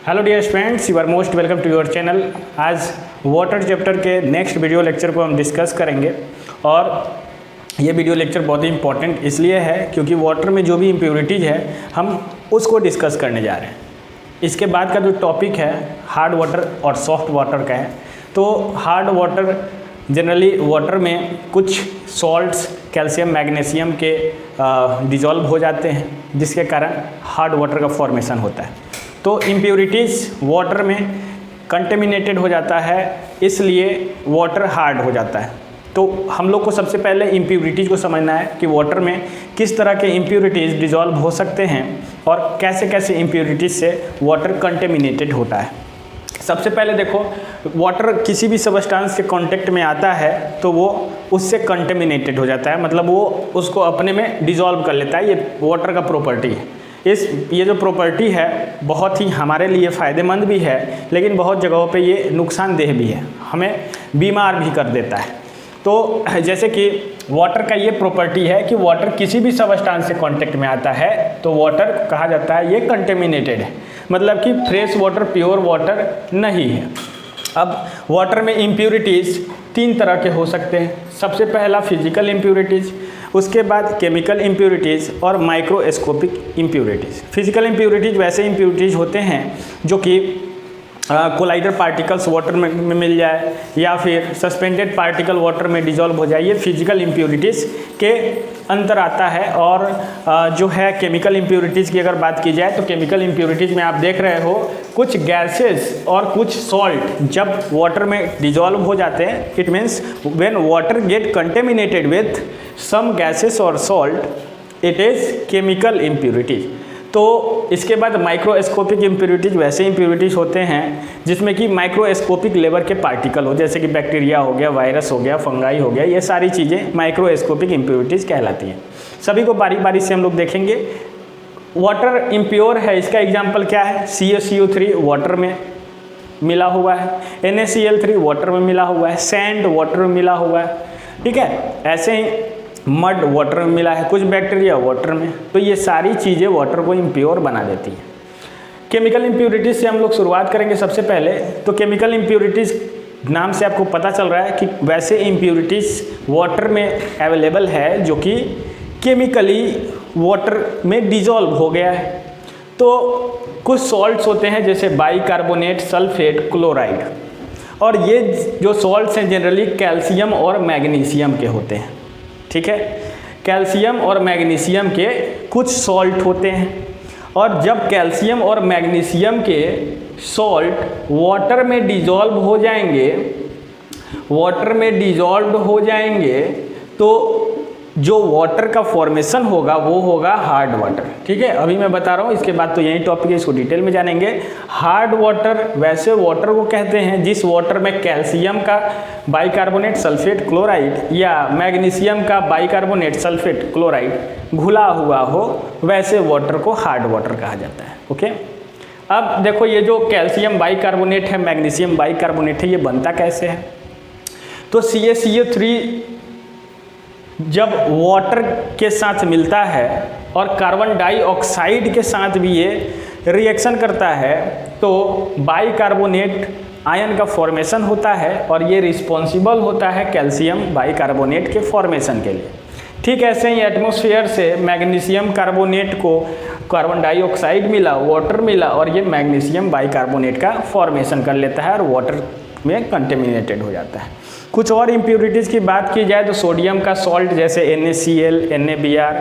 Hello dear students, you are most welcome to your channel. आज water chapter के next video lecture को हम discuss करेंगे और ये वीडियो लेक्चर बहुत ही इंपॉर्टेंट इसलिए है क्योंकि वाटर में जो भी इम्प्योरिटीज़ है हम उसको डिस्कस करने जा रहे हैं। इसके बाद का जो टॉपिक है हार्ड वाटर और सॉफ्ट वाटर का है। तो हार्ड वाटर जनरली वाटर में कुछ सॉल्ट्स कैल्शियम मैग्नीशियम के डिज़ोल्व हो जाते हैं जिसके कारण हार्ड वाटर का फॉर्मेशन होता है। तो इम्प्योरिटीज़ वाटर में कंटेमिनेटेड हो जाता है, इसलिए वाटर हार्ड हो जाता है। तो हम लोग को सबसे पहले इम्प्योरिटीज़ को समझना है कि वाटर में किस तरह के इम्प्योरिटीज़ डिज़ोल्व हो सकते हैं और कैसे कैसे इम्प्योरिटीज़ से वाटर कंटेमिनेटेड होता है। सबसे पहले देखो, वाटर किसी भी सबस्टेंस के कांटेक्ट में आता है तो वो उससे कंटेमिनेटेड हो जाता है, मतलब वो उसको अपने में डिज़ोल्व कर लेता है। ये वाटर का प्रॉपर्टी है। ये जो प्रॉपर्टी है बहुत ही हमारे लिए फ़ायदेमंद भी है, लेकिन बहुत जगहों पे ये नुकसानदेह भी है, हमें बीमार भी कर देता है। तो जैसे कि वाटर का ये प्रॉपर्टी है कि वाटर किसी भी सबस्टेंस से कांटेक्ट में आता है तो वाटर कहा जाता है ये कंटेमिनेटेड है, मतलब कि फ्रेश वाटर प्योर वाटर नहीं है। अब वाटर में इम्प्योरिटीज़ 3 तरह के हो सकते हैं। सबसे पहला फिजिकल इम्प्योरिटीज़, उसके बाद केमिकल इम्प्योरिटीज़ और माइक्रोस्कोपिक इम्प्योरिटीज़। फिजिकल इम्प्योरिटीज़ वैसे इम्प्योरिटीज़ होते हैं जो कि कोलाइडर पार्टिकल्स वाटर में मिल जाए या फिर सस्पेंडेड पार्टिकल वाटर में डिज़ोल्व हो जाए, ये फिजिकल इम्प्योरिटीज़ के अंतर आता है। और जो है केमिकल इम्प्योरिटीज़ की अगर बात की जाए तो केमिकल इम्प्योरिटीज़ में आप देख रहे हो कुछ गैसेस और कुछ सॉल्ट जब वाटर में डिज़ोल्व हो जाते हैं, it means when water get contaminated with some gases और salt, it is chemical impurities. तो इसके बाद माइक्रोस्कोपिक इम्प्योरिटीज़ वैसे इम्प्योरिटीज़ होते हैं जिसमें कि माइक्रोस्कोपिक लेवल के पार्टिकल हो, जैसे कि बैक्टीरिया हो गया, वायरस हो गया, फंगाई हो गया, ये सारी चीज़ें माइक्रोस्कोपिक इम्प्योरिटीज़ कहलाती हैं। सभी को बारी बारी से हम लोग देखेंगे। वाटर इम्प्योर है, इसका एग्जाम्पल क्या है? CaCO3 वाटर में मिला हुआ है, NaCl3 वाटर में मिला हुआ है, सैंड वाटर में मिला हुआ है, ठीक है। ऐसे ही मड वाटर में मिला है, कुछ बैक्टीरिया वाटर में। तो ये सारी चीज़ें वाटर को इम्प्योर बना देती हैं। केमिकल इम्प्योरिटीज़ से हम लोग शुरुआत करेंगे। सबसे पहले तो केमिकल इम्प्योरिटीज़ नाम से आपको पता चल रहा है कि वैसे इम्प्योरिटीज़ वाटर में अवेलेबल है जो कि केमिकली वाटर में डिज़ोल्व हो गया है। तो कुछ सॉल्ट्स होते हैं जैसे बाइकार्बोनेट, सल्फेट, क्लोराइड, और ये जो सॉल्ट्स हैं जनरली कैल्शियम और मैग्नीशियम के होते हैं, ठीक है। कैल्शियम और मैग्नीशियम के कुछ सॉल्ट होते हैं, और जब कैल्शियम और मैग्नीशियम के सॉल्ट वाटर में डिज़ोल्व हो जाएंगे, तो जो वाटर का फॉर्मेशन होगा वो होगा हार्ड वाटर, ठीक है। अभी मैं बता रहा हूँ, इसके बाद तो यही टॉपिक है, इसको डिटेल में जानेंगे। हार्ड वाटर वैसे वाटर को कहते हैं जिस वाटर में कैल्शियम का बाइकार्बोनेट, सल्फेट, क्लोराइड या मैग्नीशियम का बाइकार्बोनेट, सल्फेट, क्लोराइड घुला हुआ हो, वैसे वाटर को हार्ड वाटर कहा जाता है, ओके। अब देखो, ये जो कैल्शियम बाइकार्बोनेट है, मैग्नीशियम बाइकार्बोनेट है, ये बनता कैसे है? तो CaCO3 जब वाटर के साथ मिलता है और कार्बन डाइऑक्साइड के साथ भी ये रिएक्शन करता है तो बाइकार्बोनेट आयन का फॉर्मेशन होता है, और ये रिस्पॉन्सिबल होता है कैल्शियम बाइकार्बोनेट के फॉर्मेशन के लिए। ठीक ऐसे ही एटमॉस्फेयर से मैग्नीशियम कार्बोनेट को कार्बन डाइऑक्साइड मिला, वाटर मिला, और ये मैग्नीशियम बाइकार्बोनेट का फॉर्मेशन कर लेता है और वाटर में कंटेमिनेटेड हो जाता है। कुछ और इम्प्योरिटीज़ की बात की जाए तो सोडियम का सॉल्ट जैसे NaCl, NaBr,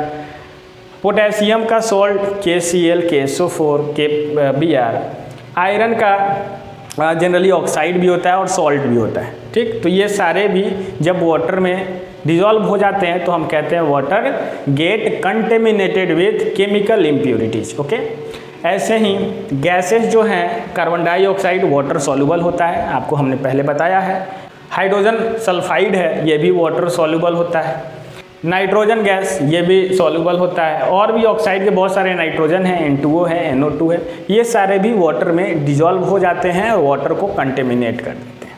पोटेशियम का salt KCl, KSO4, KBr, iron का जनरली ऑक्साइड भी होता है और सॉल्ट भी होता है, ठीक। तो ये सारे भी जब वाटर में डिज़ोल्व हो जाते हैं तो हम कहते हैं water get contaminated with chemical impurities, okay. ऐसे ही गैसेस जो हैं, कार्बन डाइऑक्साइड वाटर सॉल्युबल होता है, आपको हमने पहले बताया है। हाइड्रोजन सल्फाइड है, ये भी वाटर सॉल्युबल होता है। नाइट्रोजन गैस, ये भी सॉल्युबल होता है। और भी ऑक्साइड के बहुत सारे नाइट्रोजन हैं, N2O है, NO2 है, ये सारे भी वाटर में डिज़ोल्व हो जाते हैं और वाटर को कंटेमिनेट कर देते हैं।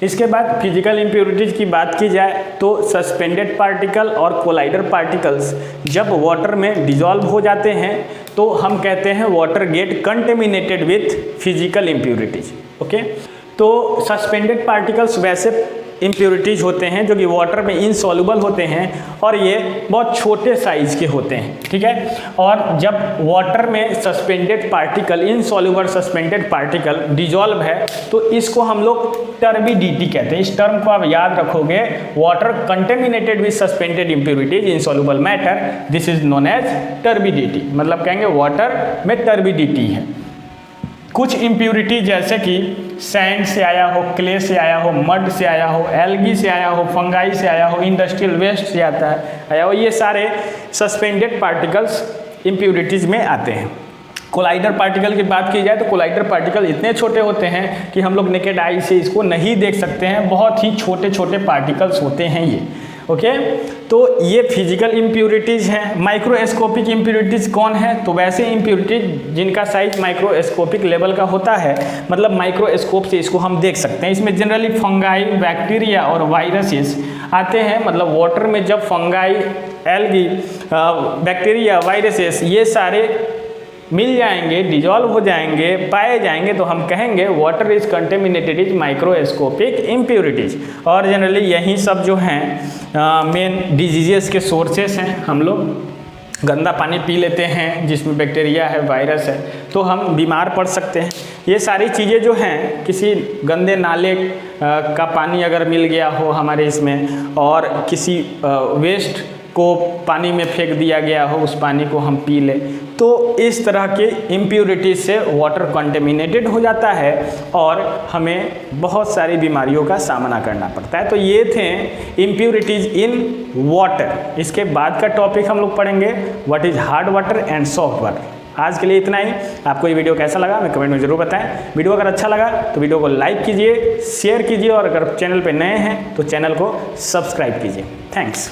इसके बाद फिजिकल इम्प्योरिटीज़ की बात की जाए तो सस्पेंडेड पार्टिकल और कोलाइडर पार्टिकल्स जब वाटर में डिज़ोल्व हो जाते हैं तो हम कहते हैं water get contaminated with physical impurities. Okay, तो सस्पेंडेड पार्टिकल्स वैसे इम्प्योरिटीज होते हैं जो कि वाटर में इनसॉल्युबल होते हैं और ये बहुत छोटे साइज़ के होते हैं, ठीक है। और जब वाटर में suspended particle, insoluble suspended particle dissolve है तो इसको हम लोग टर्बिडिटी कहते हैं। इस टर्म को आप याद रखोगे, water contaminated with suspended impurities insoluble matter, this is known as turbidity. मतलब कहेंगे वाटर में टर्बिडिटी है। कुछ इम्प्योरिटी जैसे कि सैंड से आया हो, क्ले से आया हो, मड से आया हो, एल्गी से आया हो, फंगाई से आया हो, इंडस्ट्रियल वेस्ट से आया हो, ये सारे सस्पेंडेड पार्टिकल्स इम्प्योरिटीज़ में आते हैं। कोलाइडर पार्टिकल की बात की जाए तो कोलाइडर पार्टिकल इतने छोटे होते हैं कि हम लोग नेकेड आई से इसको नहीं देख सकते हैं, बहुत ही छोटे छोटे पार्टिकल्स होते हैं ये। ओके, तो ये फिजिकल इम्प्योरिटीज़ हैं। माइक्रोस्कोपिक इम्प्योरिटीज़ कौन है? तो वैसे इम्प्योरिटीज जिनका साइज माइक्रोस्कोपिक लेवल का होता है, मतलब माइक्रोस्कोप से इसको हम देख सकते हैं। इसमें जनरली फंगाई, बैक्टीरिया और वायरसेस आते हैं। मतलब वाटर में जब फंगाई, एल्गी, बैक्टीरिया, वायरसेस ये सारे मिल जाएंगे, डिजॉल्व हो जाएंगे, पाए जाएंगे, तो हम कहेंगे water is contaminated is microscopic impurities. और जनरली यही सब जो हैं मेन डिजीजेस के सोर्सेस हैं। हम लोग गंदा पानी पी लेते हैं जिसमें बैक्टीरिया है, वायरस है, तो हम बीमार पड़ सकते हैं। ये सारी चीज़ें जो हैं, किसी गंदे नाले का पानी अगर मिल गया हो हमारे इसमें और किसी वेस्ट को पानी में फेंक दिया गया हो, उस पानी को हम पी लें, तो इस तरह के इम्प्योरिटीज से वाटर कंटेमिनेटेड हो जाता है और हमें बहुत सारी बीमारियों का सामना करना पड़ता है। तो ये थे इम्प्योरिटीज इन वाटर। इसके बाद का टॉपिक हम लोग पढ़ेंगे what is hard water and soft water. आज के लिए इतना ही। आपको ये वीडियो कैसा लगा हमें कमेंट में ज़रूर बताएं। वीडियो अगर अच्छा लगा तो वीडियो को लाइक कीजिए, शेयर कीजिए और अगर चैनल पर नए हैं तो चैनल को सब्सक्राइब कीजिए। थैंक्स।